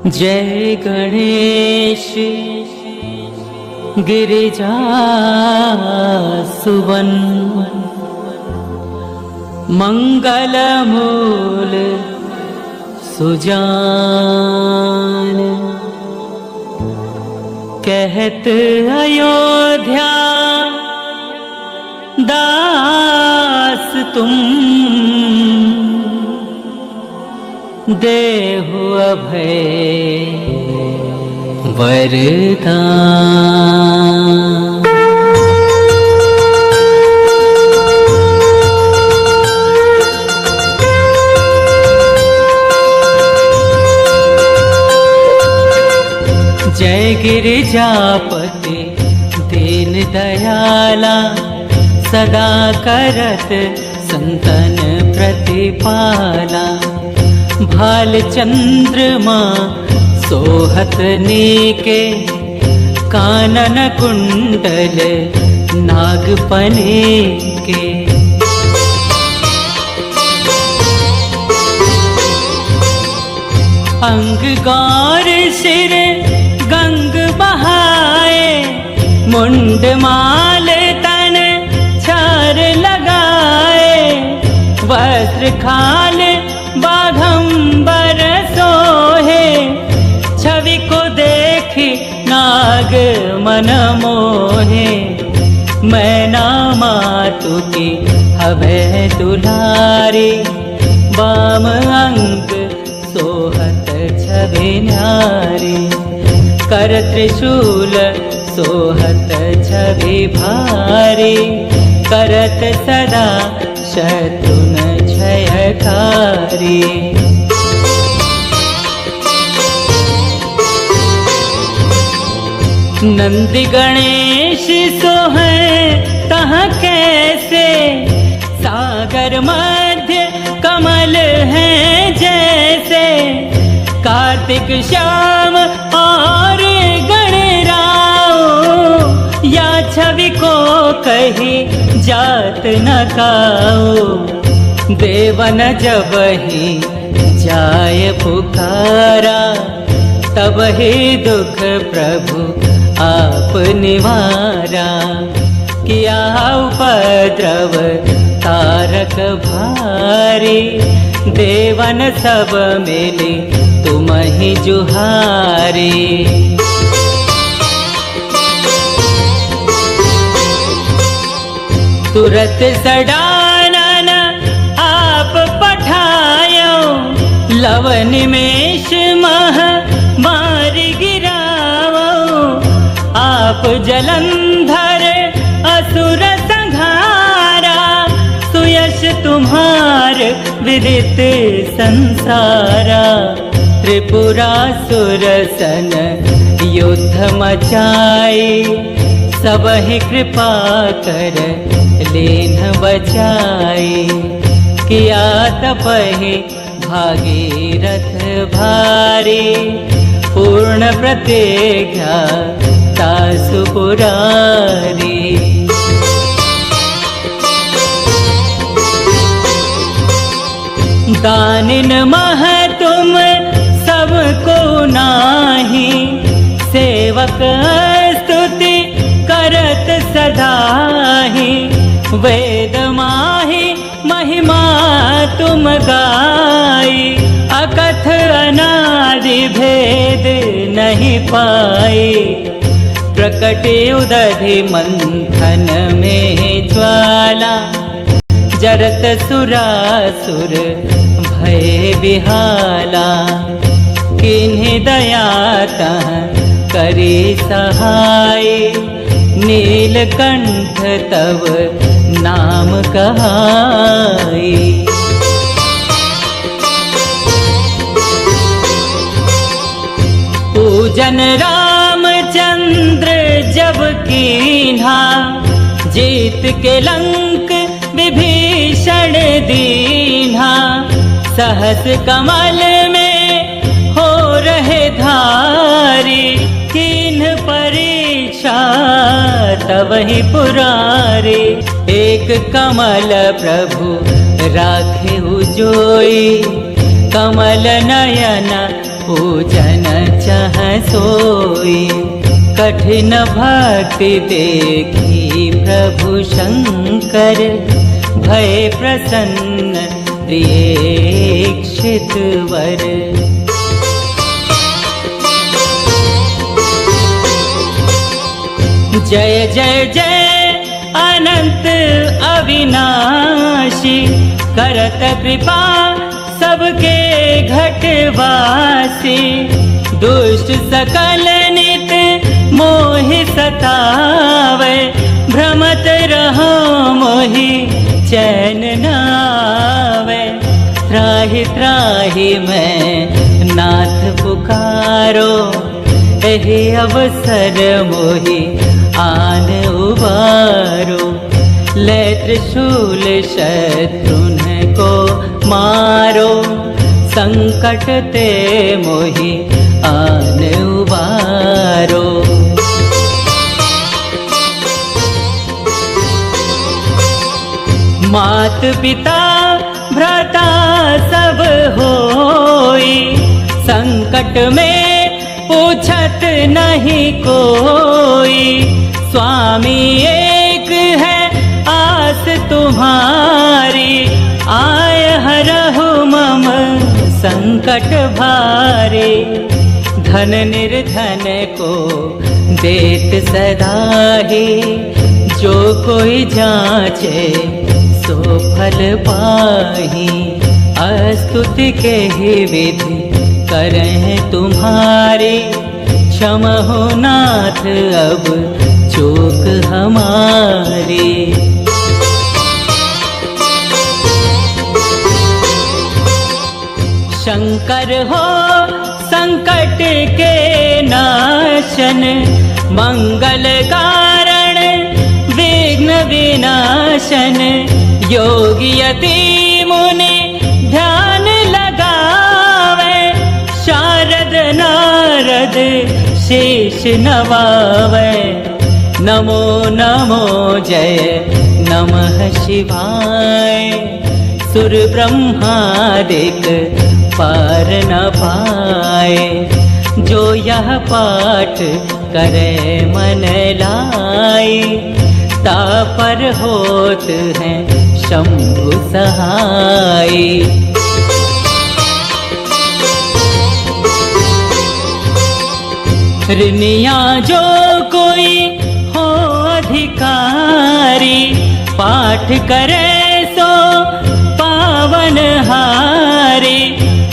जय गणेश गिरिजा सुवन मंगल मूल सुजान। कहत अयोध्या दास तुम देहु अभय वरदान। जय गिरिजापति दीन दयाला, सदा करत संतन प्रतिपाला। भाल चंद्रमा सोहत नीके, कानन कुंडल नागपने के। अंग गौर सिर गंग बहाए, मुंड माल तन छार लगाए। वस्त्र खाल बाघंबर सोहे, छवि को देखी नाग मन मोहे। मैना मातु की हवै दुलारी, बाम अंग सोहत छवि न्यारी। कर त्रिशूल सोहत छवि भारी, करत सदा शत्रुन क्षयकारी। नंदी गणेश सोहै तह कैसे, सागर मध्य कमल है जैसे। कार्तिक श्याम और गणराओ, या छवि को कही जात न काओ। देवन जब ही जाय पुकारा, तब ही दुख प्रभु आप निवारा। किया उपद्रव तारक भारी, देवन सब मिली तुम ही जुहारी। तुरत सडानन आप पठायो, लव निमेष मह मार गिरावो। आप जलंधर असुर संहारा, सुयश तुम्हार विदित संसारा। त्रिपुरासुर सन युद्ध मचाई, सब ही कृपा कर लीन बचाई। किया तपहि भागीरथ भारी, पूर्ण प्रतिज्ञा तासु पुरारी। दानिन मह तुम सबको नाही, सेवक स्तुति करत सदाही। वेद माही महिमा तुम गाई, अकथ अनादि भेद नहीं पाई। प्रकट उदधि मंथन में ज्वाला, जरत सुरासुर भय बिहाला। किन्हीं दया तह करी सहाय, नीलकंठ तव नाम कहाई। पूजन रामचंद्र जब कीन्हा, जीत के लंक विभीषण दीन्हा। सहस कमल में हो रहे धारी, कीन्ह परीक्षा तब ही पुरारी। एक कमल प्रभु राखे जोई, कमल नयन पूजन चह सोई। कठिन भक्ति देखी प्रभु शंकर, भय प्रसन्न दीक्षित वर। जय जय जय अनंत अविनाशी, करत कृपा सबके घटवासी। दुष्ट सकल नित मोहि सतावे, भ्रमत रहो मोहि चैन नावे। त्राहि त्राहि मैं नाथ पुकारो, एहि अवसर मोहि आन उबारो। ले त्रिशूल शत्रुन को मारो, संकट ते मोहि आन उबारो। मात पिता भ्राता सब होई, संकट में पूछत नहीं कोई। स्वामी एक है आस तुम्हारी, आय हरहु मम संकट भारी। धन निर्धन को देत सदाही, जो कोई जाचे सो फल पाही। अस्तुति के ही विधि करें तुम्हारी, क्षमहो नाथ अब चूक हमारी। शंकर हो संकट के नाशन, मंगल कारण विघ्न विनाशन। योगी यति मुनि ध्यान लगावे, शारद नारद शीश नवावे। नमो नमो जय नमः शिवाय, सुर ब्रह्मादिक पार न पाए। जो यह पाठ करे मन लाई, तापर होत हैं शंभु सहाय। ऋनिया जो कोई हो अधिकारी, पाठ करे सो पावन हारी।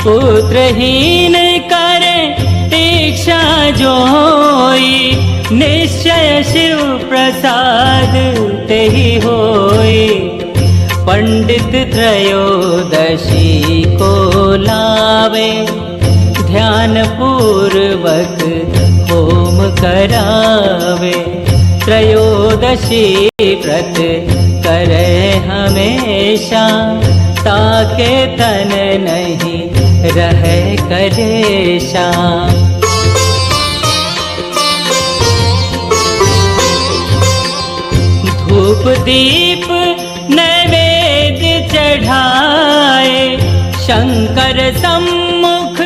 पुत्रहीन करे दीक्षा जोई, निश्चय शिव प्रसाद तेहि होई। पंडित त्रयोदशी को लावे, ध्यान पूर्वक होम करावे। त्रयोदशी व्रत करे हमेशा, ताके तन नहीं रहे कलेशा। धूप दीप नैवेद्य चढ़ाए, शंकर सम्मुख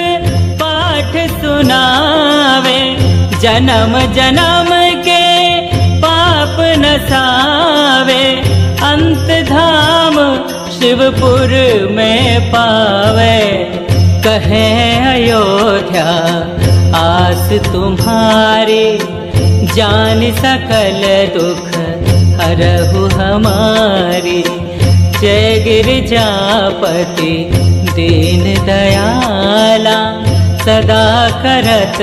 पाठ सुनावे। जन्म जन्म के पाप नसावे, अंत धाम शिवपुर में पावे। कहे अयोध्या आस तुम्हारी, जान सकल दुख हरहु हमारी। जय गिरिजापति दीन दयाला, सदा करत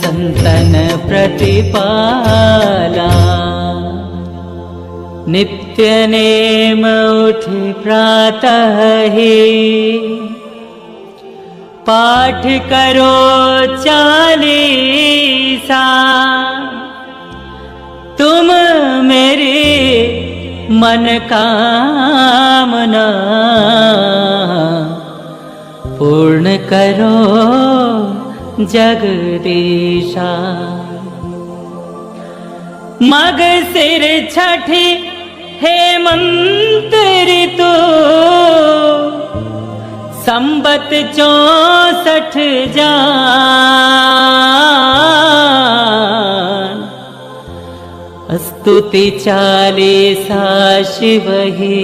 संतन प्रतिपाला। नित्य नेम उठि प्रातः ही, पाठ करो 40 तुम मेरी मन कामना पूर्ण करो जगदीशा। मग सिर छठी हेमंत ऋतु, संबत 64 जान, स्तुति 40 शिव ही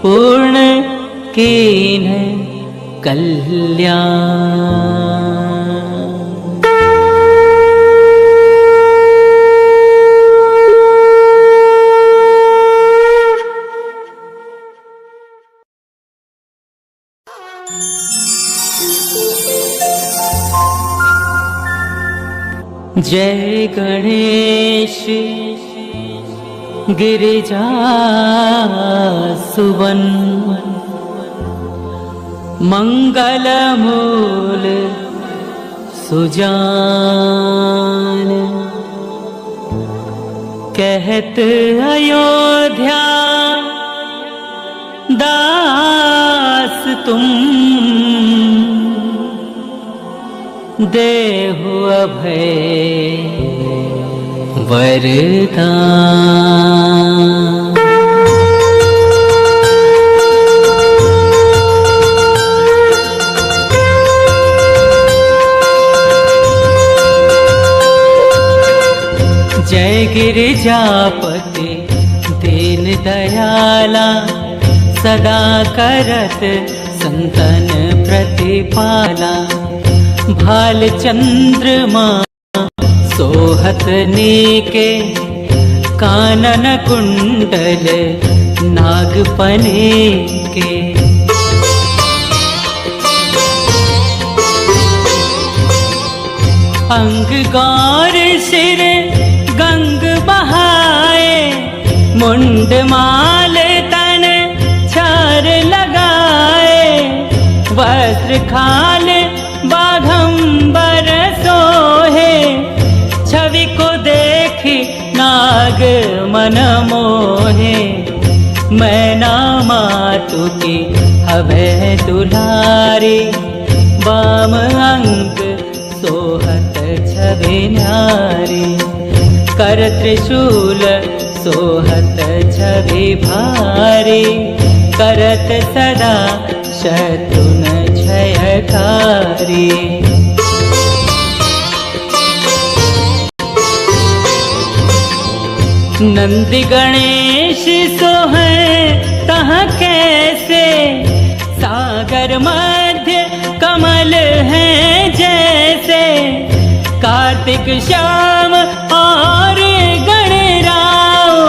पूर्ण कीन कल्याण। जय गणेश गिरिजा सुवन, मंगल मूल सुजान। कहत अयोध्या दास तुम, देहु अभय वरदान। जय गिरिजापति दीन दयाला, सदा करत संतन प्रतिपाला। भाल चंद्रमा सोहत नीके, कानन कुंडल नागपने के। अंग गौर सिर गंग बहाए, मुंड माल तन छार लगाए। वस्त्र खाल बाघंबर सोहे, छवि को देखी नाग मन मोहे। मैना मातु की हवे दुलारी, बाम अंग सोहत छवि न्यारी। कर त्रिशूल सोहत छवि भारी, करत सदा शत्रुन क्षयकारी। नंदी गणेश सोहै तह कैसे, सागर मध्य कमल है जैसे। कार्तिक श्याम और गणराओ,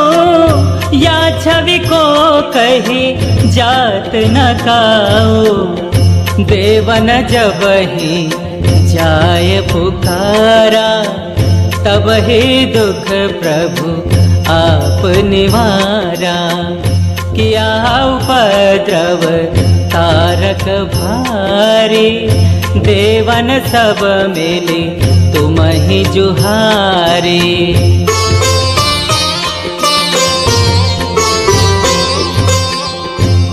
या छवि को कही जात न काओ। देवन जब ही जाय पुकारा, तब ही दुख प्रभु आप निवारा। किया उपद्रव तारक भारी, देवन सब मिली तुम ही जुहारी।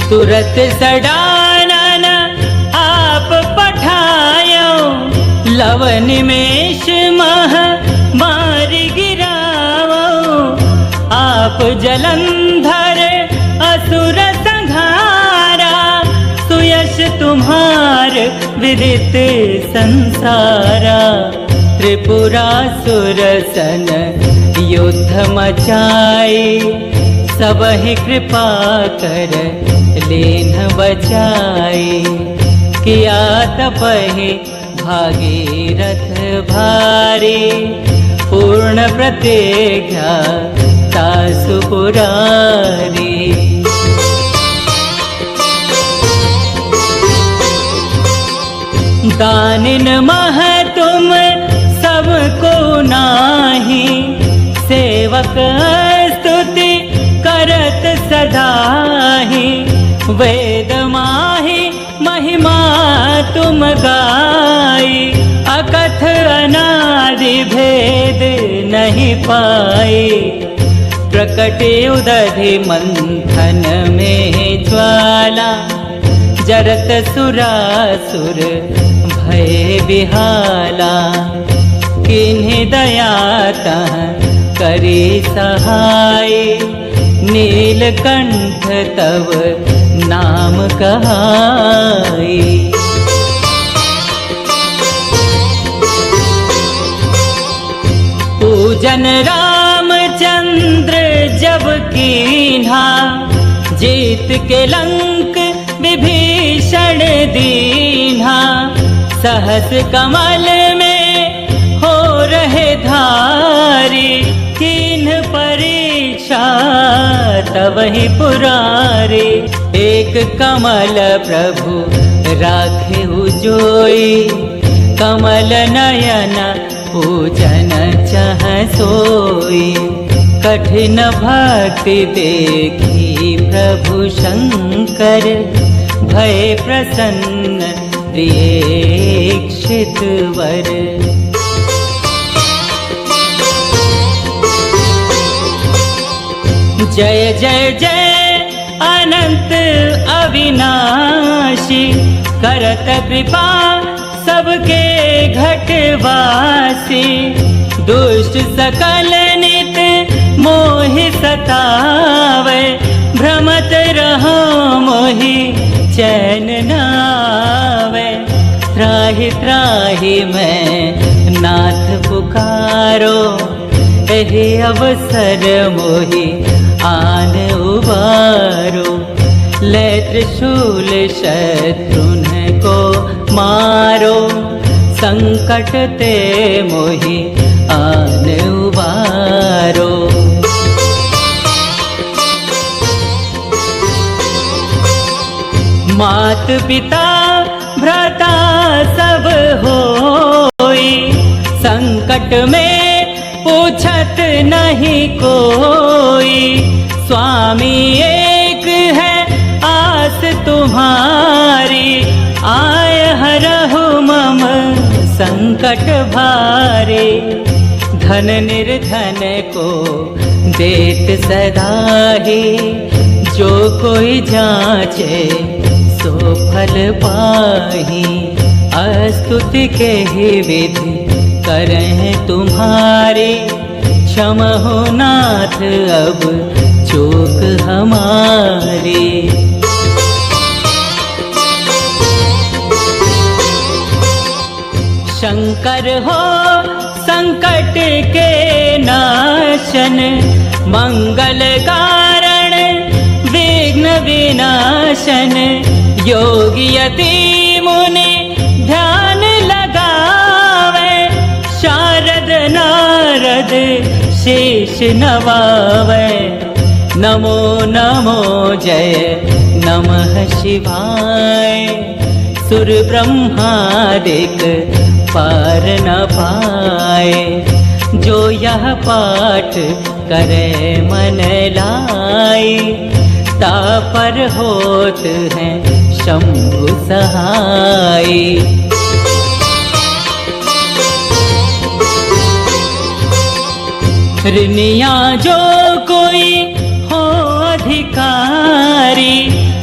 तुरत सडानन आप पठायो, लव निमेष मह मारि गिरावो। आप जलंधर असुर संहारा, सुयश तुम्हार विदित संसारा। त्रिपुरासुर सन युद्ध मचाई, सब ही कृपा कर लेन बचाई। किया तपहि भागीरथ भारी, पूर्ण प्रतिज्ञा तासु पुरारी। दानिन मह तुम सबको नाही, सेवक स्तुति करत सदाही। वेद माही महिमा तुम गाई, अकथ अनादि भेद नहीं पाई। प्रकटे उदधि मंथन में ज्वाला, जरत सुरासुर भय बिहाला। किन्हीं दया तह करी सहाय, नीलकंठ तव नाम कहाई। पूजन रामचंद्र जब कीन्हा, जीत के लंक विभीषण दीन्हा। सहस कमल में हो रहे धारी, कीन्ह परीक्षा तवहि पुरारी। एक कमल प्रभु राखे जोई, कमल नयन पूजन चह सोई। कठिन भक्ति देखी प्रभु शंकर, भय प्रसन्न दीक्षित वर। जय जय जय अनंत अविनाशी, करत कृपा सबके घटवासी। दुष्ट सकल नित मोहि सतावे, भ्रमत रहो मोहि चैन नावे। त्राहि त्राहि मैं नाथ पुकारो, एहि अवसर मोहि आन उबारो। ले त्रिशूल शत्रुन को मारो, संकट ते मोहि आन उबारो। मात पिता भ्राता सब होई, संकट में पूछत नहीं कोई। स्वामी एक है आस तुम्हारी, आय हरहु मम संकट भारी। धन निर्धन को देत सदाही, जो कोई जाचे सो फल पाही। अस्तुति के ही विधि करें तुम्हारी, क्षमहो नाथ अब चूक हमारी। शंकर हो संकट के नाशन, मंगल कारण विघ्न विनाशन। योगी यति मुनि ध्यान लगावे, शारद नारद शीश नवावे। नमो नमो जय नमः शिवाय, सुर ब्रह्मादिक पार न पाए। जो यह पाठ करे मन लाई, तापर होत हैं शंभु सहाय। ऋनिया जो कोई हो अधिकारी,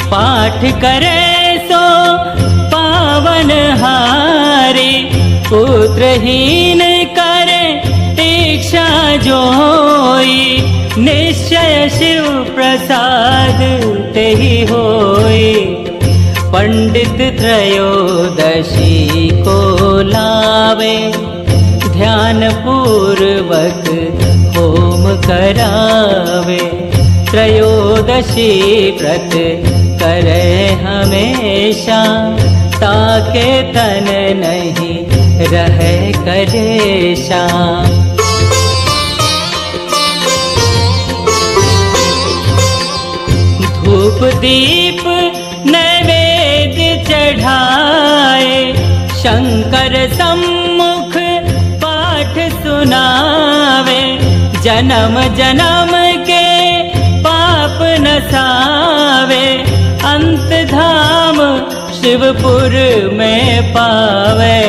पाठ करे सो पावन हारी। पुत्रहीन करे इच्छा जोई, निश्चय शिव प्रसाद तेहि होई। पंडित त्रयोदशी को लावे, ध्यान पूर्वक होम करावे। त्रयोदशी व्रत करे हमेशा, ताके तन नहीं रहे कलेशा। धूप दीप नैवेद्य चढ़ाए, शंकर सम्मुख पाठ सुनावे। जन्म जन्म के पाप नसावे, अंत धाम शिवपुर में पावे।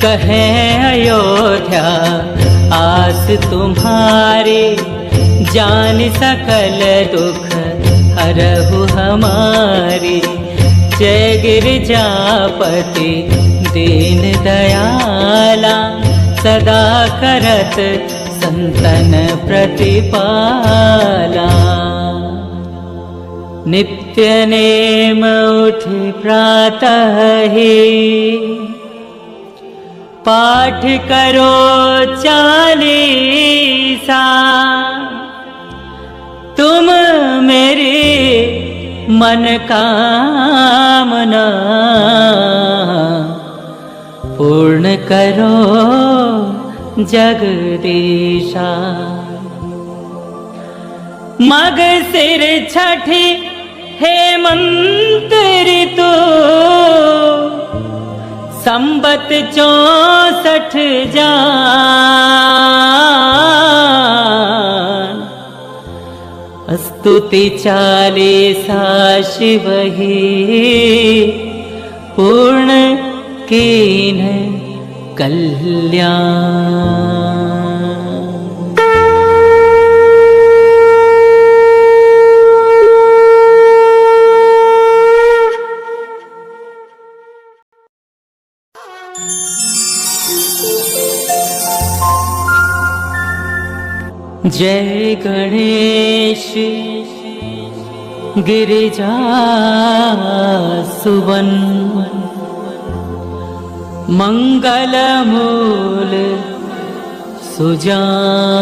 कहे अयोध्या आस तुम्हारी, जान सकल दुख हरहु हमारी। जय गिरिजापति दीन दयाला, सदा करत संतन प्रतिपाला। नित्य नेम उठे प्रातः ही, पाठ करो 40 तुम मेरी मन कामना पूर्ण करो जगदीशा। मग सिर छठी हेमंत ऋतु, संबत 64 जान, स्तुति 40 शिव ही, पूर्ण कीन कल्याण। जय गणेश गिरिजा सुवन, मंगल मूल सुजान।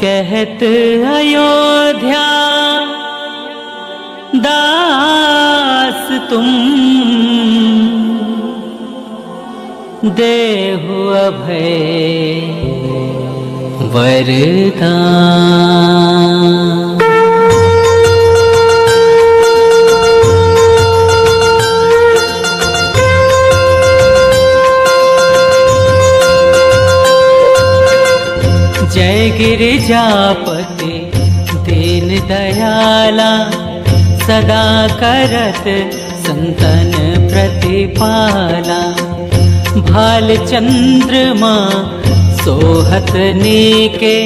कहत अयोध्या दास तुम, देहु अभय वरदान। जय गिरिजापति दीन दयाला, सदा करत संतन प्रतिपाला। भाल चंद्रमा सोहत नीके,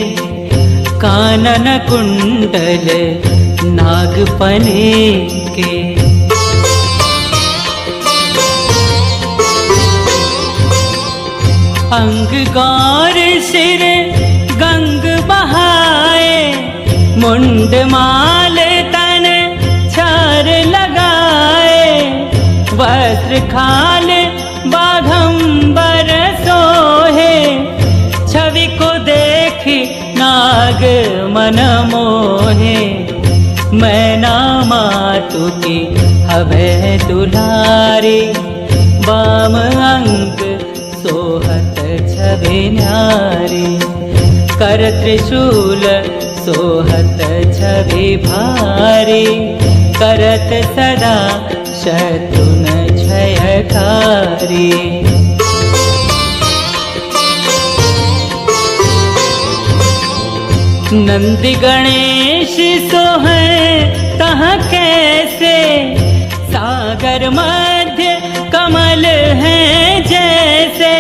कानन कुंडल नागपने के। अंग गौर सिर गंग बहाए, मुंड माल तन छार लगाए। वस्त्र खाल बाघंबर सोहे, छवि को देखी नाग मन मोहे। मैना मातु की हवे दुलारी, बाम अंग सोहत छवि न्यारी। कर त्रिशूल सोहत छवि भारी, करत सदा शत्रुन क्षयकारी। नंदी गणेश सोहै तह कैसे, सागर मध्य कमल है जैसे।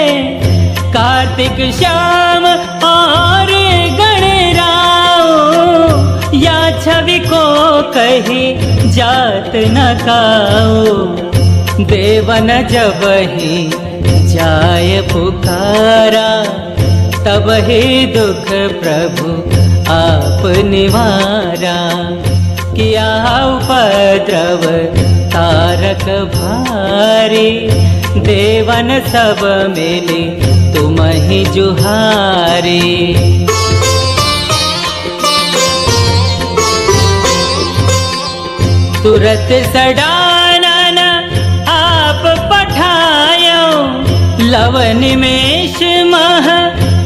कार्तिक श्याम और गणराओ, या छवि को कही जात न काओ। देवन जब ही जाय पुकारा, तब ही दुख प्रभु आप निवारा। किया उपद्रव तारक भारी, देवन सब मिली तुम ही जुहारी। तुरत सडानन आप पठायो, लव निमेष मह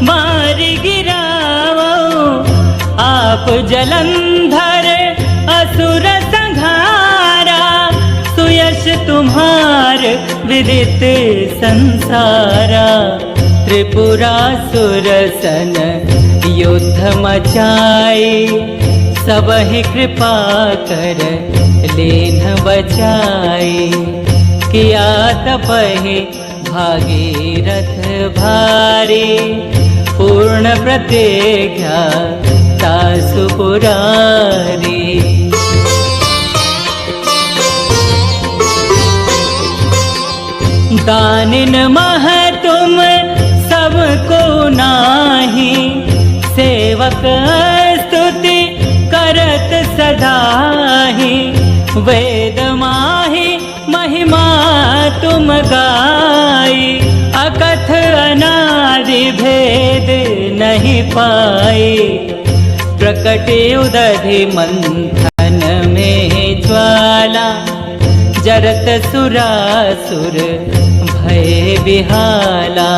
मारि गिरावो। आप जलंधर असुर संहारा, सुयश तुम्हार विदित संसारा। त्रिपुरासुर सन युद्ध मचाई, सब ही कृपा कर लीन बचाई। किया तपहि भागीरथ भारी, पूर्ण प्रतिज्ञा तासु पुरारी। दानिन मह तुम सबको नाही, सेवक स्तुति दाही, वेद माही महिमा तुम गाई। अकथ अनादि भेद नहीं पाई, प्रकटे उदधि मंथन में ज्वाला। जरत सुरासुर भय बिहाला,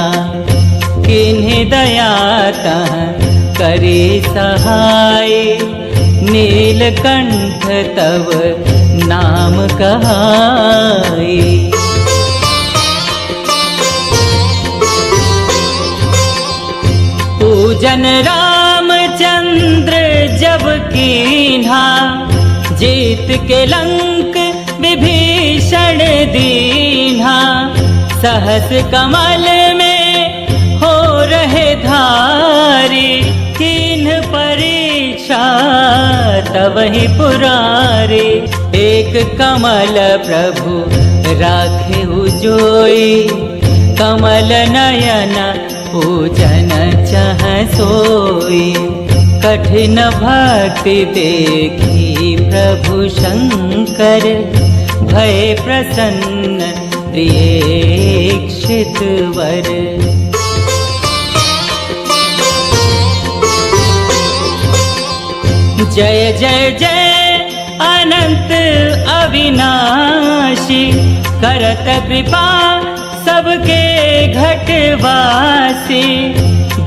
किन्हीं दया तह करी सहाय। नीलकंठ तव नाम कहाई। पूजन रामचंद्र जब कीन्हा, जीत के लंक विभीषण दीन्हा। सहस कमल में हो रहे धारी, किन्ह परीक्षा तवहि पुरारी। एक कमल प्रभु राखे जोई, कमल नयन पूजन चह सोई। कठिन भक्ति देखी प्रभु शंकर, भय प्रसन्न दीक्षित वर। जय जय जय अनंत अविनाशी, करत कृपा सबके घटवासी।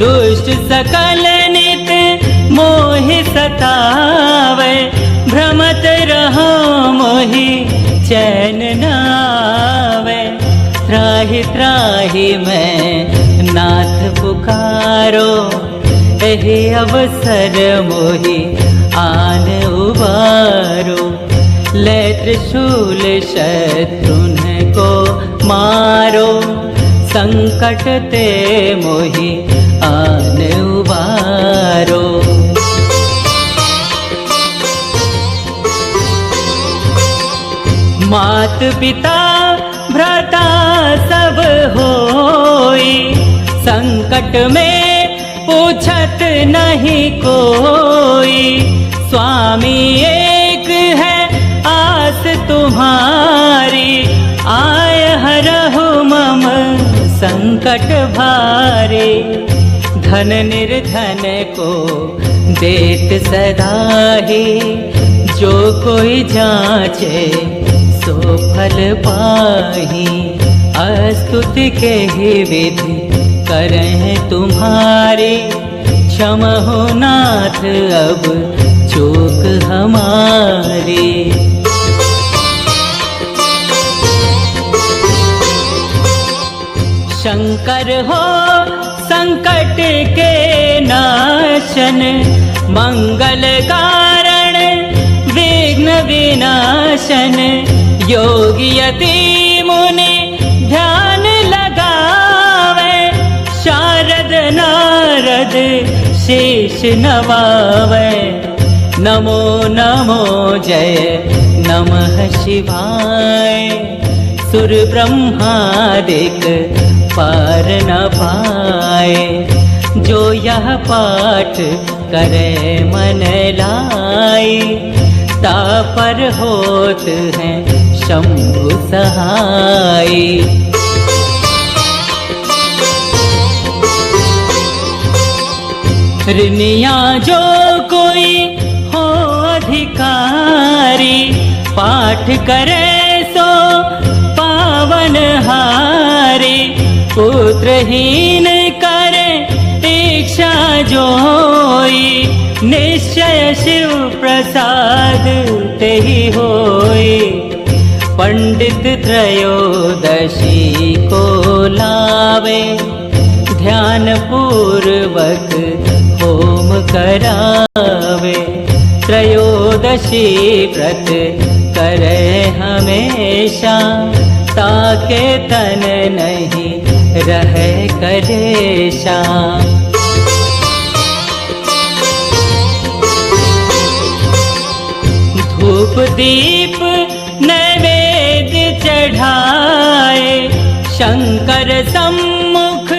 दुष्ट सकल नित मोहि सतावे, भ्रमत रहो मोहि चैन न आवे। त्राहि त्राहि मैं नाथ पुकारो, एहि अवसर मोहि आन उबारो। ले त्रिशूल शत्रुन को मारो, संकट ते मोहि आन उबारो। मात पिता भ्राता सब होई, संकट में पूछत नहीं कोई। स्वामी एक है आस तुम्हारी, आय हरहु मम संकट भारी। धन निर्धन को देत सदाही, जो कोई जांचे सो फल पाही। अस्तुति के ही विधि करें तुम्हारी, क्षमहो नाथ अब चूक हमारी। शंकर हो संकट के नाशन, मंगल कारण विघ्न विनाशन। योगी यति मुनि ध्यान लगावे, शारद नारद शीश नवावे। नमो नमो जय नमः शिवाय, सुर ब्रह्मादिक पार न पाए। जो यह पाठ करे मन लाई, तापर होत हैं शंभु सहाय। ऋनिया जो कोई हो अधिकारी, पाठ करे सो पावन हारी। पुत्रहीन करे इच्छा जोई, निश्चय शिव प्रसाद तेहि होई। पंडित त्रयोदशी को लावे, ध्यान पूर्वक होम करावे। त्रयोदशी व्रत करे हमेशा, ताके तन नहीं रहे कलेशा। धूप दीप नैवेद्य चढ़ाए, शंकर सम्मुख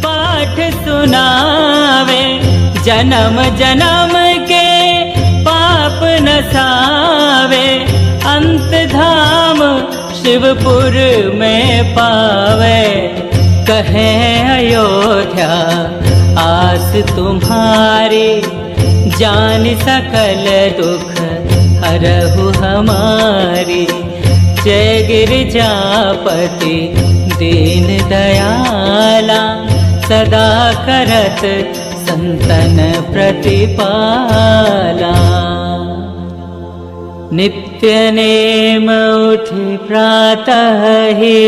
पाठ सुनावे। जन्म जन्म के पाप मनसावे, अंत धाम शिवपुर में पावे। कहे अयोध्या आस तुम्हारी, जान सकल दुख हरहु हमारी। जय गिरिजापति दीन दयाला, सदा करत संतन प्रतिपाला। नित्य नेम उठि प्रातः ही,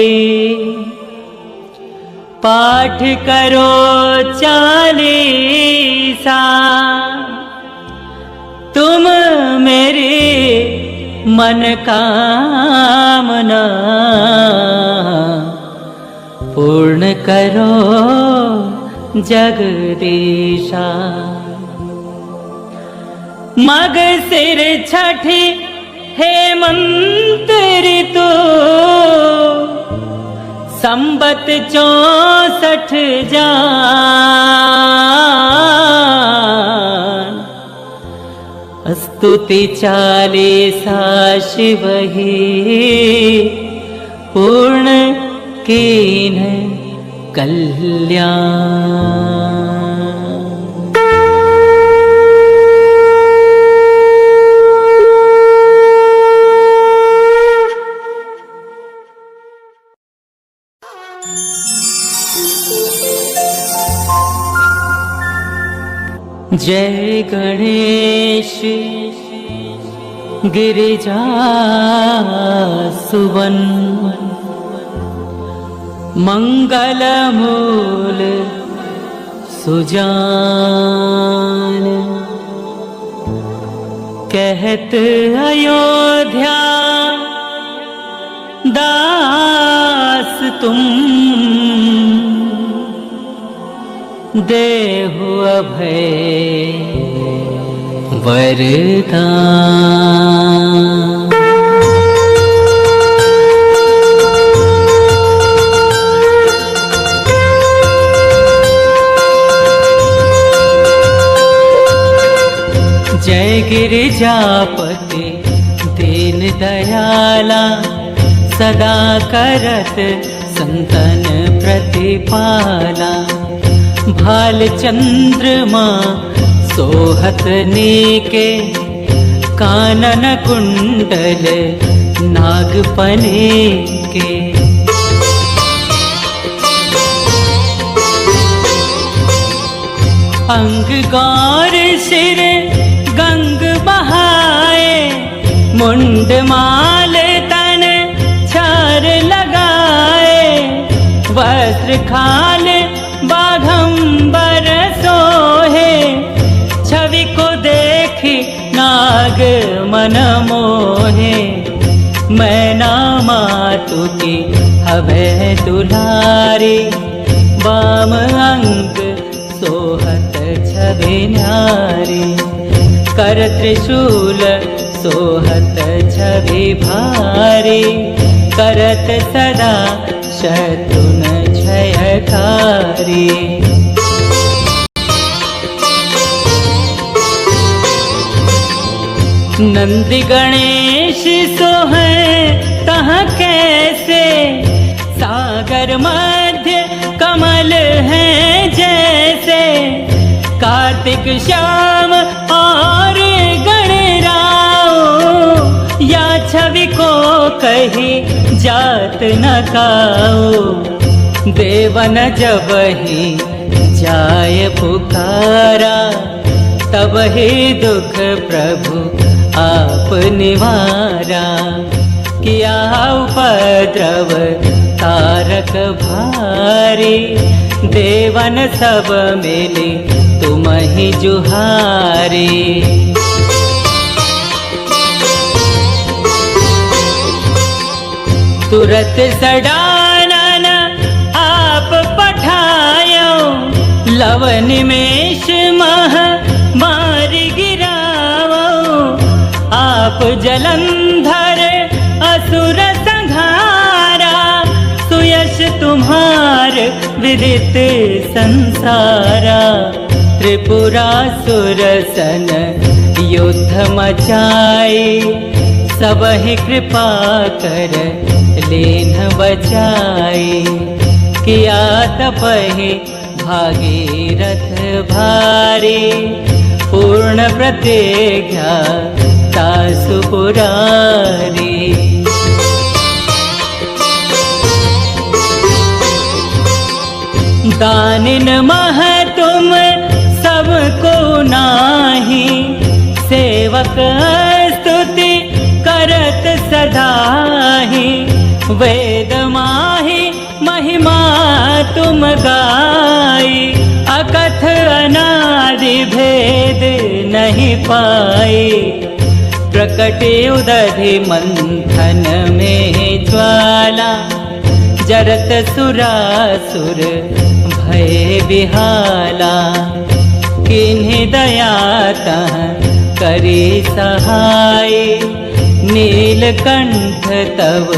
पाठ करो 40। तुम मेरी मन कामना, पूर्ण करो जगदीशा। मग सिर छठी हेमंत ऋतु, संबत 64 जान। स्तुति 40 शिव ही, पूर्ण कीन कल्याण। जय गणेश गिरिजा सुवन, मंगल मूल सुजान। कहत अयोध्या दास तुम, देहु अभय वरदान। जय गिरिजापति दीन दयाला, सदा करत संतन प्रतिपाला। भाल चंद्रमा सोहत नीके, कानन कुंडल नागपने के। अंग गौर सिर गंग बहाए, मुंड माल तन छार लगाए। वस्त्र खाल बाघंबर सोहे, छवि को देखी नाग मन मोहे। मैना मातु की हवे दुलारी, बाम अंग सोहत छवि न्यारी। कर त्रिशूल सोहत छवि भारी, करत सदा शत्रुन क्षयकारी। नंदी गणेश सोहै तह कैसे, सागर मध्य कमल है जैसे। कार्तिक श्याम और गणराओ, या छवि को कही जात न काओ। देवन जब ही जाय पुकारा, तब ही दुख प्रभु आप निवारा। किया उपद्रव तारक भारी, देवन सब मिली तुम ही जुहारी। तुरत सडानन आप पठायो, लव निमेष मह मारि गिरावो। आप जलंधर असुर संहारा, सुयश तुम्हार विदित संसारा। त्रिपुरासुर सन युद्ध मचाए, सबहि कृपा कर लेन बचाए। किया तपहि भागीरथ भारी, पूर्ण प्रतिज्ञा तासु पुरारी। दानिन मह तुम सबको नाही, सेवक स्तुति करत सदाहि। वेद माहि महिमा तुम गाई, अकथ अनादि भेद नहीं पाई। प्रकटे उदधि मंथन में ज्वाला, जरत सुरासुर भय बिहाला। किन्हीं दया तह करी सहाय, नीलकंठ तव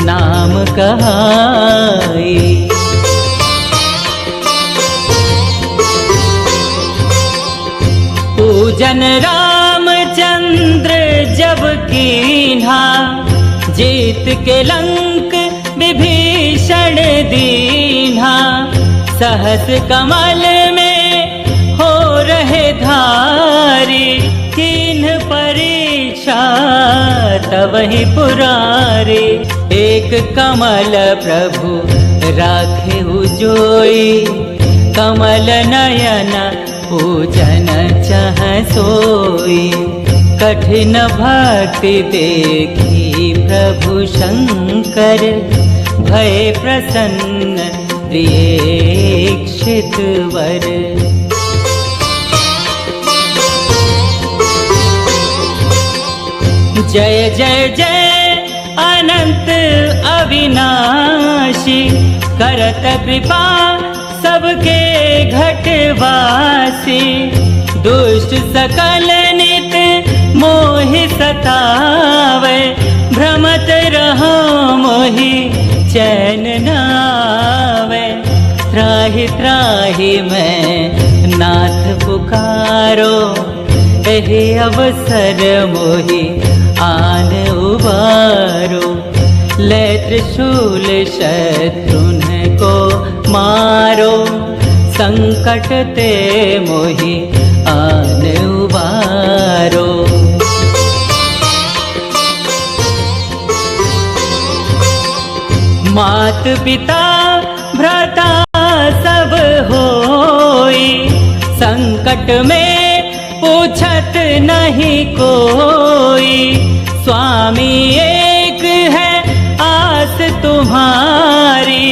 नाम कहाई। पूजन रामचंद्र जब कीन्हा, जीत के लंक विभीषण दीन्हा। सहस कमल में हो रहे धारी, किन्ह परीक्षा तवहि पुरारी। एक कमल प्रभु राखे जोई, कमल नयन पूजन चह सोई। कठिन भक्ति देखी प्रभु शंकर, भय प्रसन्न दीक्षित वर। जय जय जय अनंत अविनाशी, करत कृपा सबके घटवासी। दुष्ट सकल नित मोहि सतावे, भ्रमत रहो मोहि चैन न आवे। त्राहि त्राहि मैं नाथ पुकारो, एहि अवसर मोहि आन उबारो। ले त्रिशूल शत्रुन को मारो, संकट ते मोहि आन उबारो। मात पिता भ्राता सब होई, संकट में पूछत नहीं कोई। स्वामी एक है आस तुम्हारी,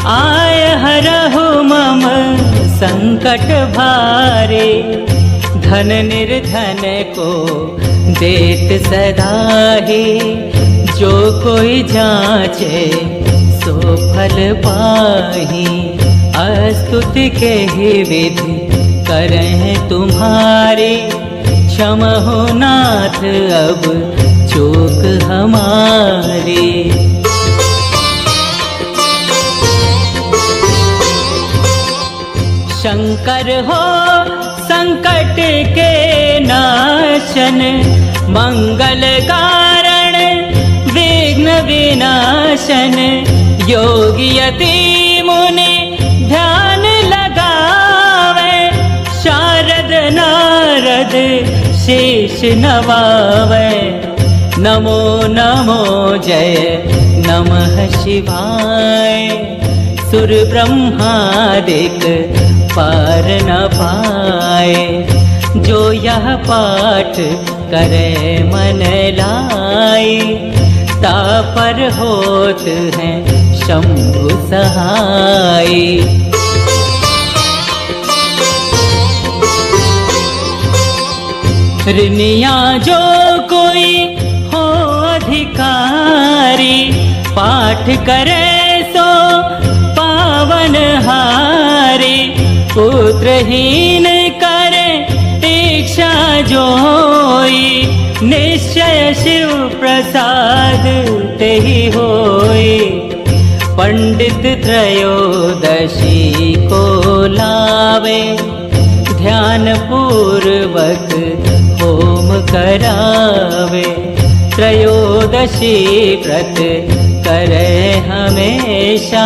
आय हरहु मम संकट भारी। धन निर्धन को देत सदाही, जो कोई जाचे सो फल पाही। अस्तुति के ही विधि करें तुम्हारी, क्षमहो नाथ अब चूक हमारी। शंकर हो संकट के नाशन, मंगल कारण विघ्न विनाशन। योगी यति मुनि ध्यान लगावे, शारद नारद शीश नवावे। नमो नमो जय नमः शिवाय, सुर ब्रह्मादिक पार न पाए। जो यह पाठ करे मन लाई, तापर होत हैं शंभु सहाय। ऋनिया जो कोई हो अधिकारी, पाठ करे सो पावन हारी। पुत्रहीन करे इच्छा जोई, निश्चय शिव प्रसाद तेहि होई। पंडित त्रयोदशी को लावे, ध्यान पूर्वक होम करावे। त्रयोदशी व्रत करे हमेशा,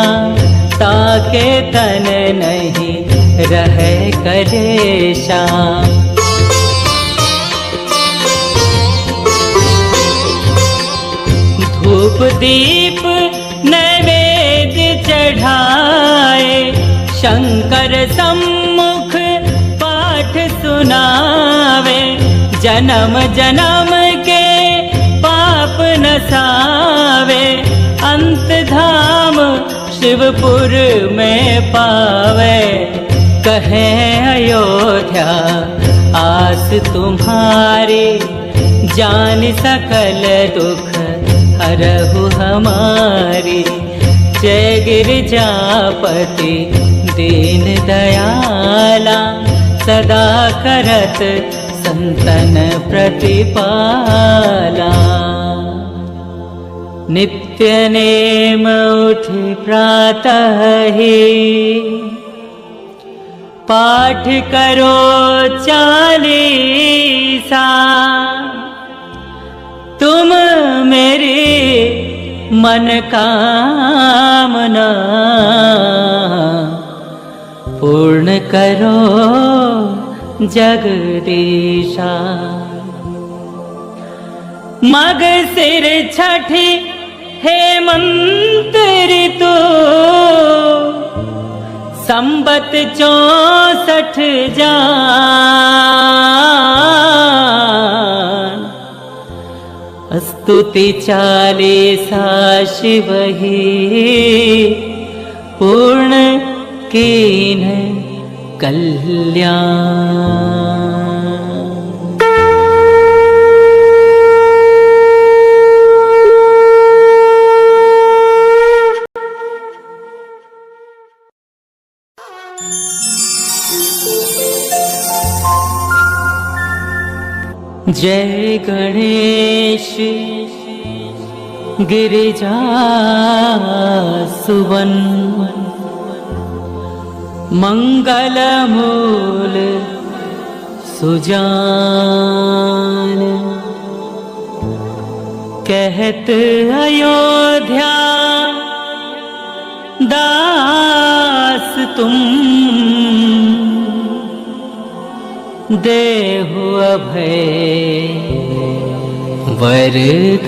ताके तन नहीं रहे कलेशा। धूप दीप नैवेद्य चढ़ाए, शंकर सम्मुख पाठ सुनावे। जन्म जन्म के पाप नसावे, अंत धाम शिवपुर में पावे। कहे अयोध्या आस तुम्हारी, जान सकल दुख हरहु हमारी। जय गिरिजापति दीन दयाला, सदा करत संतन प्रतिपाला। नित्य नेम उठि प्रातः ही, पाठ करो 40। तुम मेरी मन कामना, पूर्ण करो जगदीशा। मग सिर छठी हेमंत ऋतु, संबत 64 जान। स्तुति 40 शिव ही, पूर्ण कीन कल्याण। जय गणेश गिरिजा सुवन, मंगल मूल सुजान। कहत अयोध्या दास तुम, देहु अभय वरदान।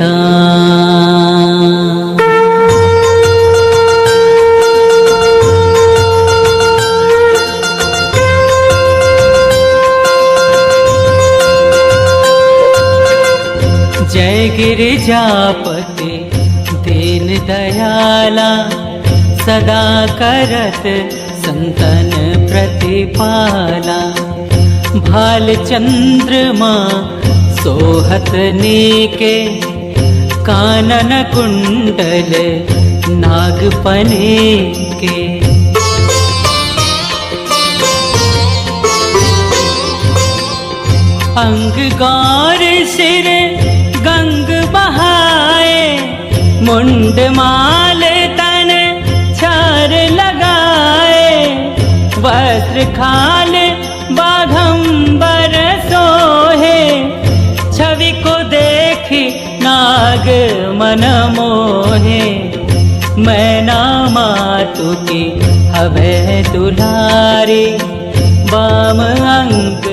जय गिरिजापति दीन दयाला, सदा करत संतन प्रतिपाला। भाल चंद्रमा सोहत नीके, कानन कुंडल नागपने के। अंग गौर सिर गंग बहाए, मुंड माल तन छार लगाए। वस्त्र खाल बाघंबर सोहे, छवि को देखी नाग मन मोहे। मैना मातु की हवे दुलारी, बाम अंग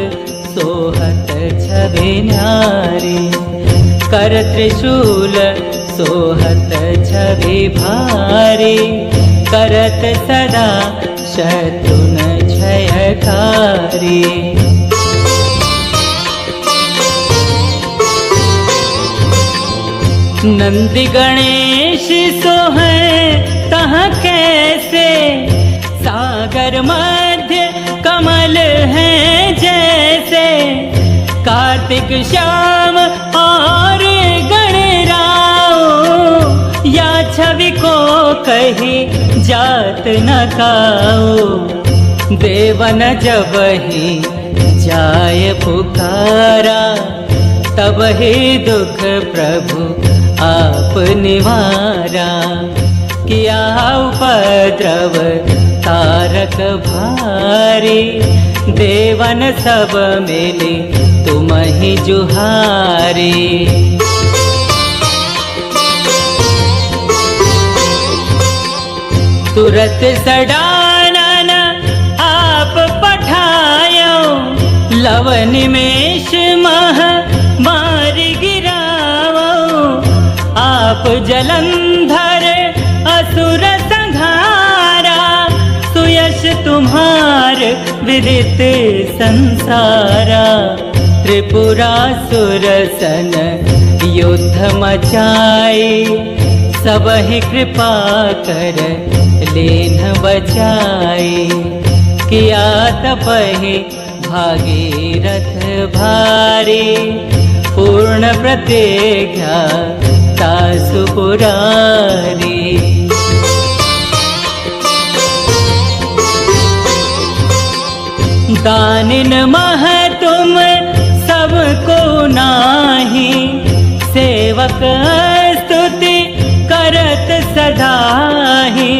सोहत छवि न्यारी। कर त्रिशूल सोहत छवि भारी, करत सदा शत्रुन क्षयकारी। नंदी गणेश सोहै तह कैसे, सागर मध्य कमल है जैसे। कार्तिक श्याम और गणराओ, या छवि को कही जात न काओ। देवन जब ही जाय पुकारा, तब ही दुख प्रभु आप निवारा। किया उपद्रव तारक भारी, देवन सब मिले तुम ही जुहारे। तुरत सडानन आप पठायो, लव निमेष मह मार गिरावो। आप जलंधर असुर संहारा, सुयश तुम्हार विदित संसारा। त्रिपुरासुर सन युद्ध मचाए, सबहि कृपा कर लेन बचाए। किया तपहि भागीरथ भारी, पूर्ण प्रतिज्ञा तासु पुरारी। दानिन मह तुम सबको नाही, सेवक स्तुति करत सदाहि।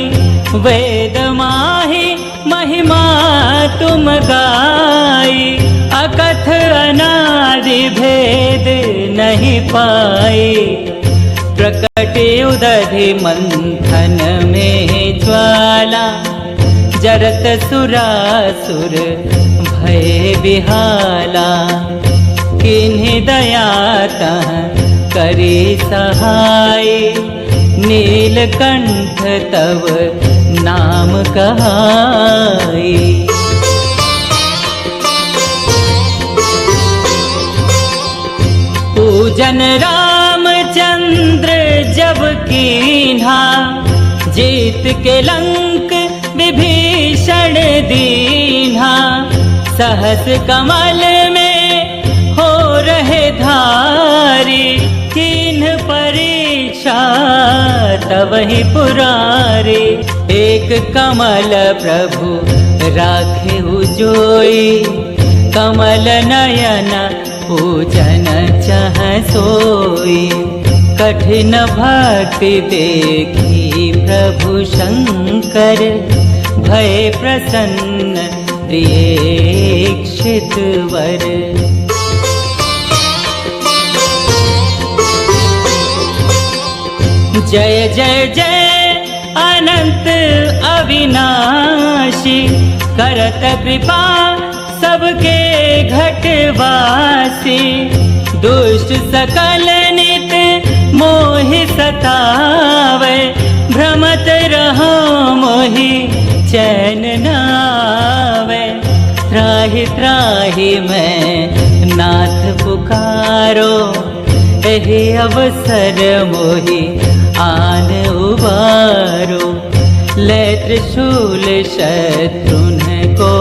वेद माहि महिमा तुम गाई, अकथ अनादि भेद नहीं पाई। प्रकटे उदधि मंथन में ज्वाला, जरत सुरासुर भय बिहाला। किन्हीं दया तह करी सहाय, नीलकंठ तव नाम कहाई। पूजन रामचंद्र जब कीन्हा, जीत के लंक विभीषण दीन्हा। सहस कमल में हो रहे धारी, किन्ह परीक्षा तवहि पुरारी। एक कमल प्रभु राखे जोई, कमल नयन पूजन चह सोई। कठिन भक्ति देखी प्रभु शंकर, भय प्रसन्न दीक्षित वर। जय जय जय अनंत अविनाशी, करत कृपा सबके घटवासी। दुष्ट सकल नित मोहि सतावे, भ्रमत रहो मोहि चैन न आवे। त्राहि त्राहि मैं नाथ पुकारो, एहि अवसर मोहि आन उबारो। ले त्रिशूल शत्रुन को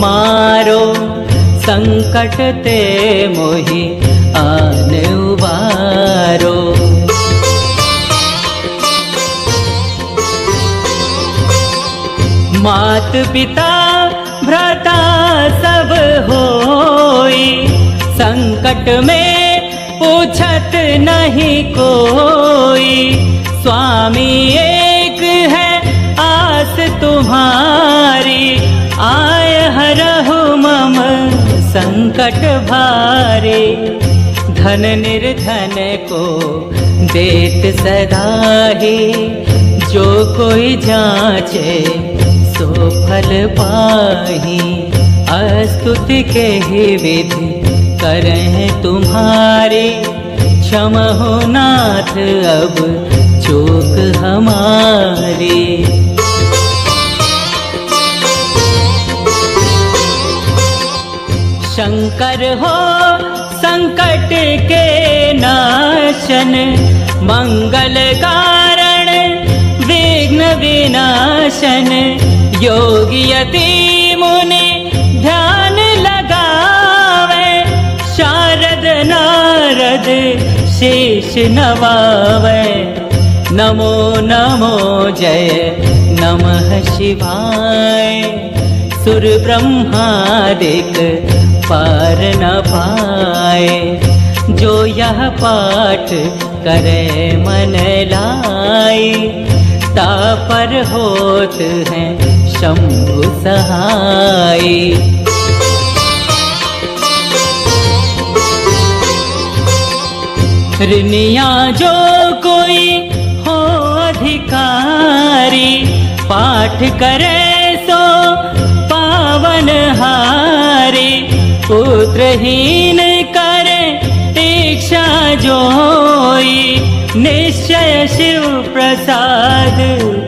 मारो, संकट ते मोहि आन उबारो। मात पिता भ्राता सब होई, संकट में पूछत नहीं कोई। स्वामी एक है आस तुम्हारी, आय हरहु मम संकट भारी। धन निर्धन को देत सदाही, जो कोई जाचे सो फल पाही। अस्तुति के ही विधि करें तुम्हारी, क्षमहो नाथ अब चूक हमारी। शंकर हो संकट के नाशन, मंगल कारण विघ्न विनाशन। योगी यति मुनि ध्यान लगावे, शारद नारद शीश नवावे। नमो नमो जय नमः शिवाय, सुर ब्रह्मादिक पार न पाए। जो यह पाठ करे मन लाई, तापर होत हैं शंभु सहाय। ऋनिया जो कोई हो अधिकारी, पाठ करे सो पावन हारी। पुत्रहीन करे इच्छा जोई, निश्चय शिव प्रसाद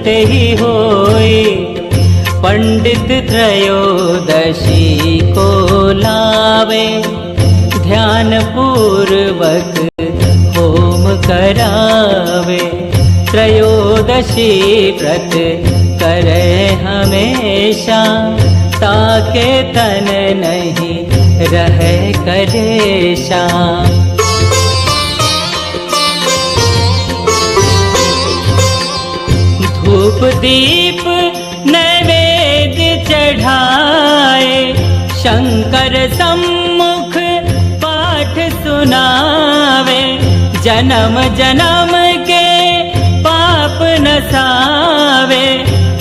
ते ही होई। पंडित त्रयोदशी को लावे, ध्यान पूर्वक होम करावे। त्रयोदशी व्रत करे हमेशा, ताके तन नहीं रहे कलेशा। धूप दीप नैवेद्य चढ़ाए, शंकर सम्मुख पाठ सुनावे। जन्म जन्म के पाप नसावे,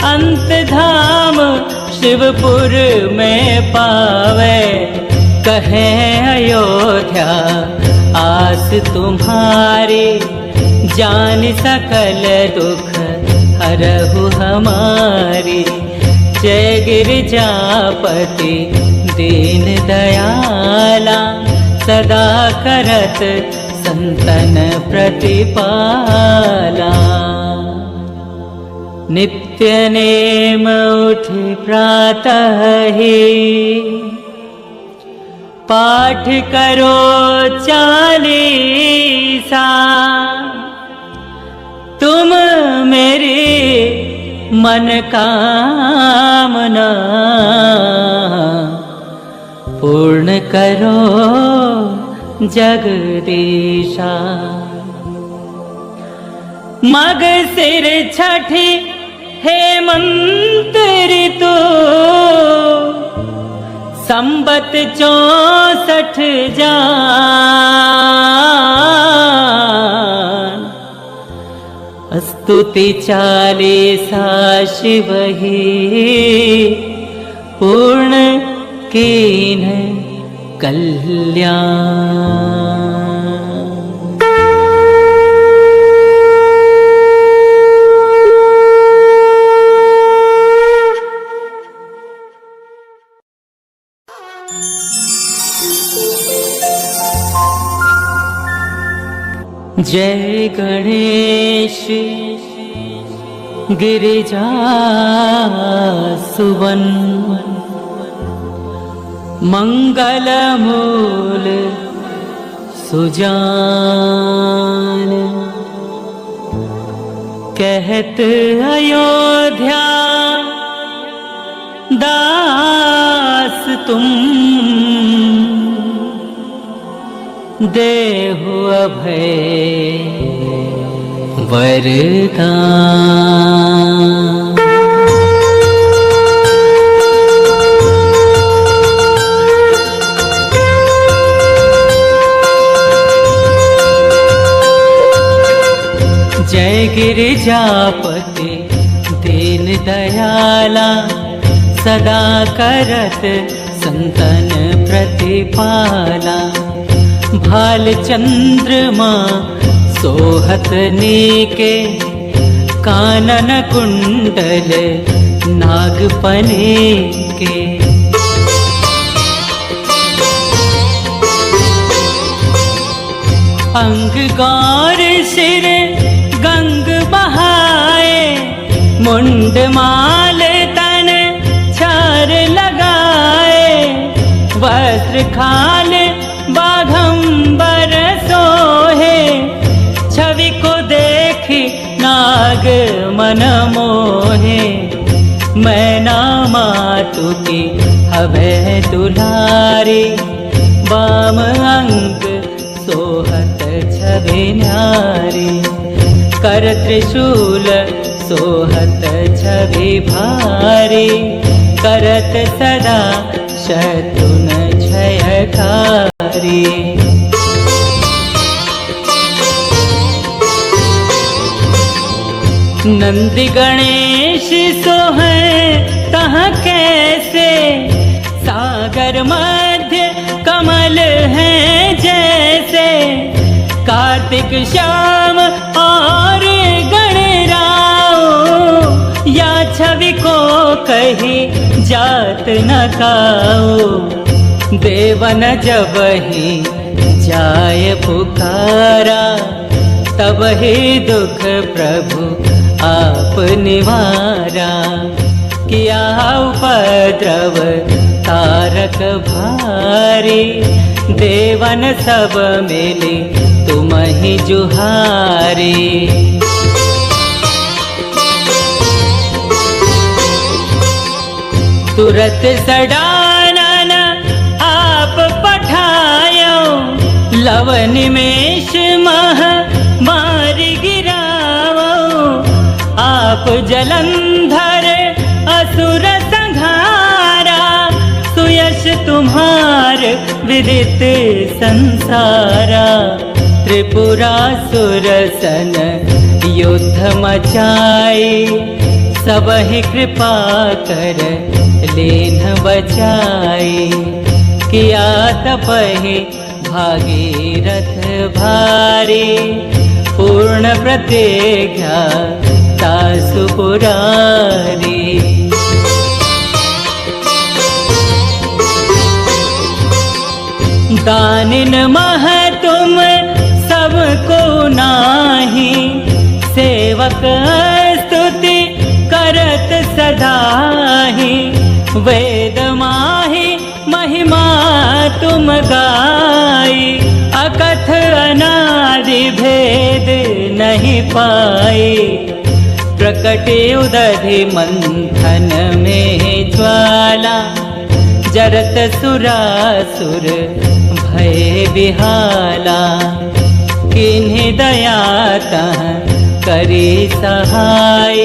अंत धाम शिवपुर में पावे। कहे अयोध्या आस तुम्हारी, जान सकल दुख हरहु हमारी। जय गिरिजापति दीन दयाला, सदा करत संतन प्रतिपाला। नित्य नेम उठि प्रातः ही, पाठ करो 40। तुम मेरी मन कामना, पूर्ण करो जगदीशा। मग सिर छठी हेमंत ऋतु, संबत 64 जान। स्तुति 40 शिव ही, पूर्ण कीन कल्याण। जय गणेश गिरिजा सुवन, मंगल मूल सुजान। कहत अयोध्या दास तुम, देहु अभय वरदान। जय गिरिजापति दीन दयाला, सदा करत संतन प्रतिपाला। भाल चंद्रमा सोहत नीके, कानन कुंडल नागपने के। अंग गौर सिर गंग बहाए, मुंड माल तन छार लगाए। वस्त्र खाल बाघंबर सोहे, छवि को देखी नाग मन मोहे। मैना मातु की हवे दुलारी, बाम अंग सोहत छवि न्यारी। कर त्रिशूल सोहत छवि भारी, करत सदा शत्रुन क्षयकारी। नंदी गणेश सोहै तह कैसे, सागर मध्य कमल है जैसे। कार्तिक श्याम और गणराओ, या छवि को कही जात न काओ। देवन जब ही जाय पुकारा, तब ही दुख प्रभु आप निवारा। किया उपद्रव तारक भारी, देवन सब मिले तुम ही जुहारी। तुरत सडानन आप पठायो, लव निमेष मह मारि गिरावो। आप जलंधर असुर संहारा, सुयश तुम्हार विदित संसारा। त्रिपुरासुर सन युद्ध मचाई, सब ही कृपा कर लेन बचाई। किया तपहि भागीरथ भारी, पूर्ण प्रतिज्ञा तासु पुरारी। दानिन मह तुम सबको नाही, सेवक स्तुति करत सदाहि। वेद माहि महिमा तुम गाई, अकथ अनादि भेद नहीं पाई। प्रकटे उदधि मंथन में ज्वाला, जरत सुरासुर भय बिहाला। किन्हीं दया तह करी सहाय,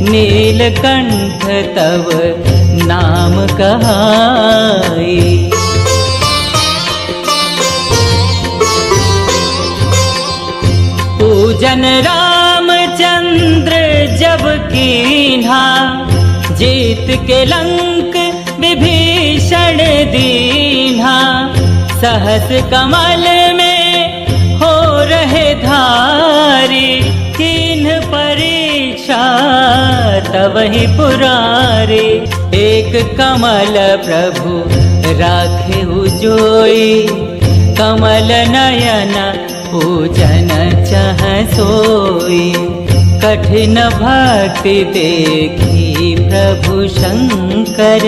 नीलकंठ तव नाम कहाई। पूजन रामचंद्र जब कीन्हा, जीत के लंक विभीषण दीन्हा। सहस कमल में हो रहे धारी, किन्ह परीक्षा तब ही पुरारी। एक कमल प्रभु राखे जोई, कमल नयन पूजन चह सोई। कठिन भक्ति देखी प्रभु शंकर,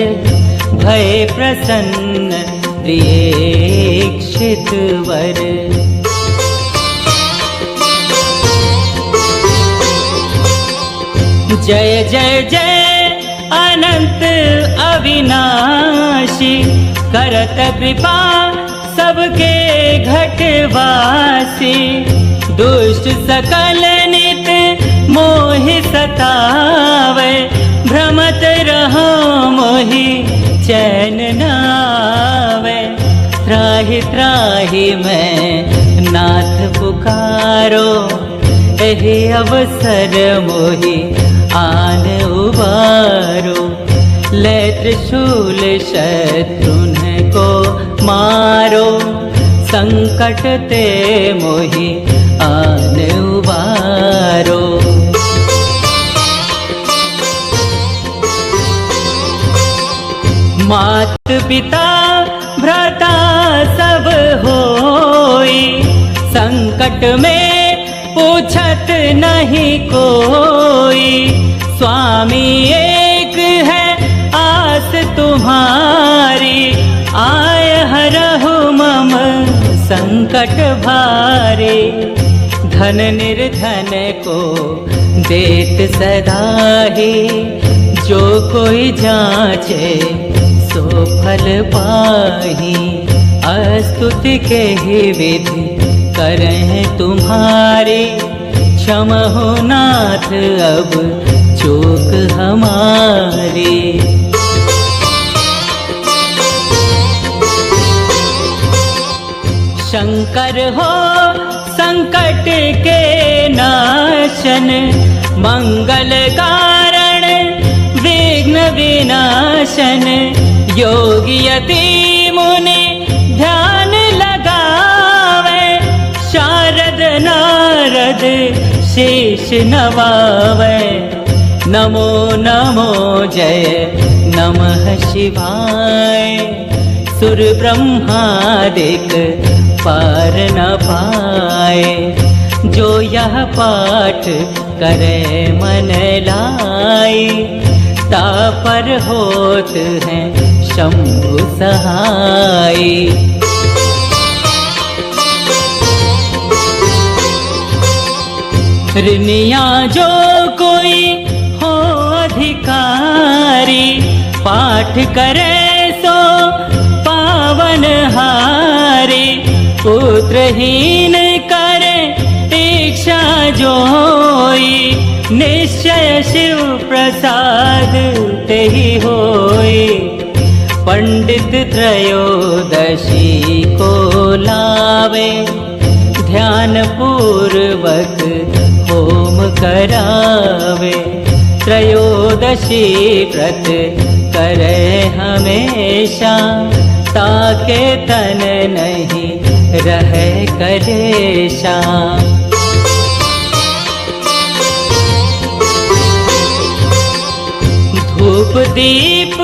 भय प्रसन्न प्रियेक्षित वर। जय जय जय अनंत अविनाशी, करत कृपा सबके घटवासी। दुष्ट सकल नित मोहि सतावे, भ्रमत रहो मोहि चैन नावे। त्राहि त्राहि मैं नाथ पुकारो, एहि अवसर मोहि आन उबारो। ले त्रिशूल शत्रुन को मारो, संकट ते मोहि आन उबारो। मात पिता भ्राता सब होई, संकट में पूछत नहीं कोई। स्वामी एक है आस तुम्हारी, आय हरहु मम संकट भारी। धन निर्धन को देत सदाही, जो कोई जाचे सो फल पाही। अस्तुति के ही विधि करें तुम्हारी, क्षमहो नाथ अब चूक हमारी। शंकर हो संकट के नाशन, मंगल कारण विघ्न विनाशन। योगी यति मुनि ध्यान लगावे, नारद शीश नवावे, नमो नमो जय नमः शिवाय। सुर ब्रह्मादिक पार न पाए, जो यह पाठ करे मन लाई, तापर होत हैं शंभु सहाय। ऋनिया जो कोई हो अधिकारी, पाठ करे सो पावन हारी। पुत्रहीन करे इच्छा जोई, निश्चय शिव प्रसाद तेहि होई। पंडित त्रयोदशी को लावे, ध्यान पूर्वक होम करावे। त्रयोदशी व्रत करे हमेशा, ताके तन नहीं रहे कलेशा। धूप दीप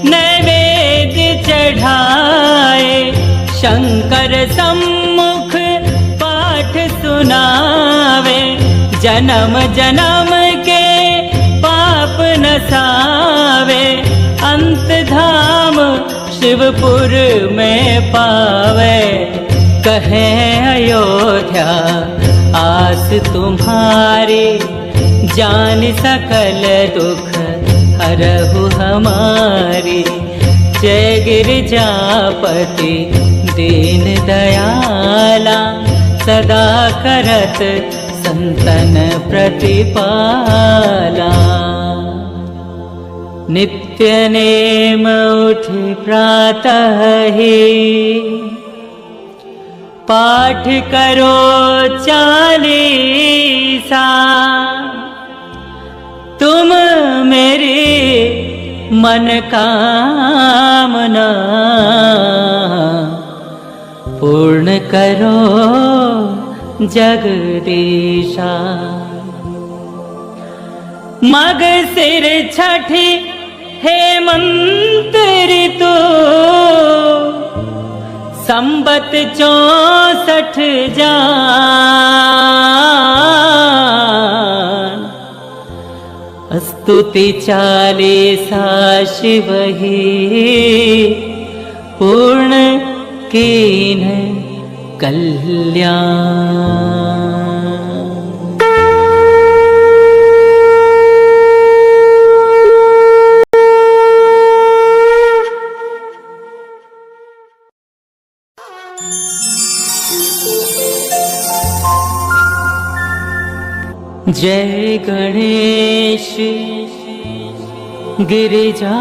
नैवेद्य चढ़ाए, शंकर सम्मुख पाठ सुनावे। जन्म जन्म के पाप नसावे, अंत धाम शिवपुर में पावे। कहे अयोध्या आस तुम्हारी, जान सकल दुख हरहु हमारी। जय गिरिजापति दीन दयाला, सदा करत संतन प्रतिपाला। नित्य नेम उठि प्रातः ही, पाठ करो 40। तुम मेरी मन कामना, पूर्ण करो जगदीशा। मग सिर छठी हेमंत ऋतु, संबत 64 जान। स्तुति 40 शिव ही, पूर्ण कीन कल्याण। जय गणेश गिरिजा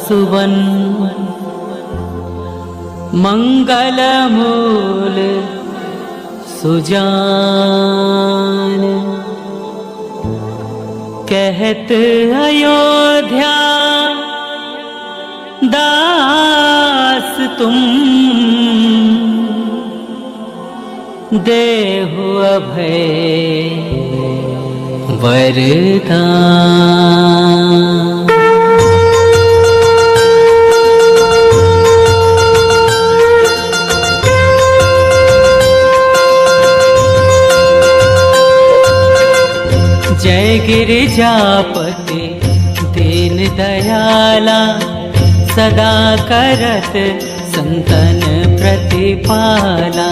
सुवन, मंगल मूल सुजान। कहत अयोध्या दास तुम, देहु अभय वरदान। जय गिरिजापति दीन दयाला, सदा करत संतन प्रतिपाला।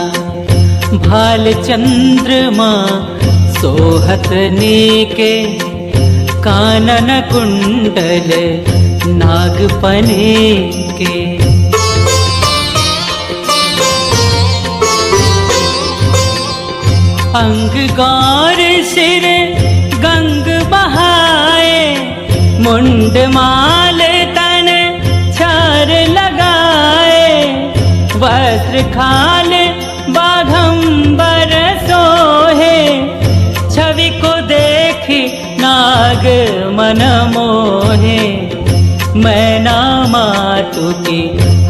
भाल चंद्रमा सोहत नीके, कानन कुंडल नागपने के। अंग गौर सिर गंग बहाए, मुंड माल तन छार लगाए। वस्त्र खाल बाघंबर सोहे, छवि को देखी नाग मन मोहे। मैना मातु की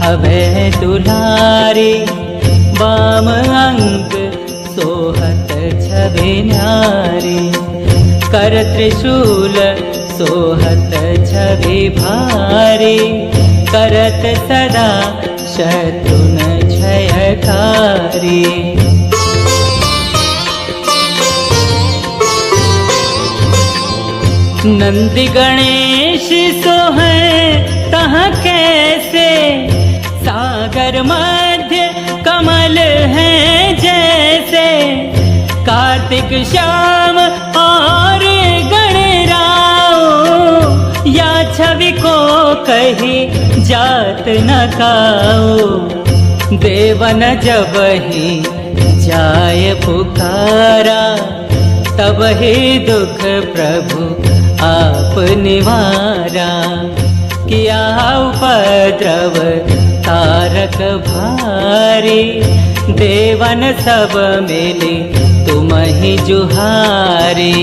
हवे दुलारी, बाम अंग सोह न्यारे। कर त्रिशूल सोहत छवि भारे, करत सदा शत्रुन क्षयकारी। नंदी गणेश सोहै तह कैसे, सागर मध्य कमल है जैसे। कार्तिक श्याम और गणराओ, या छवि को कही जात न काओ। देवन जब ही जाय पुकारा, तब ही दुख प्रभु आप निवारा। किया उपद्रव तारक भारी, देवन सब मिले तुम ही जुहारी।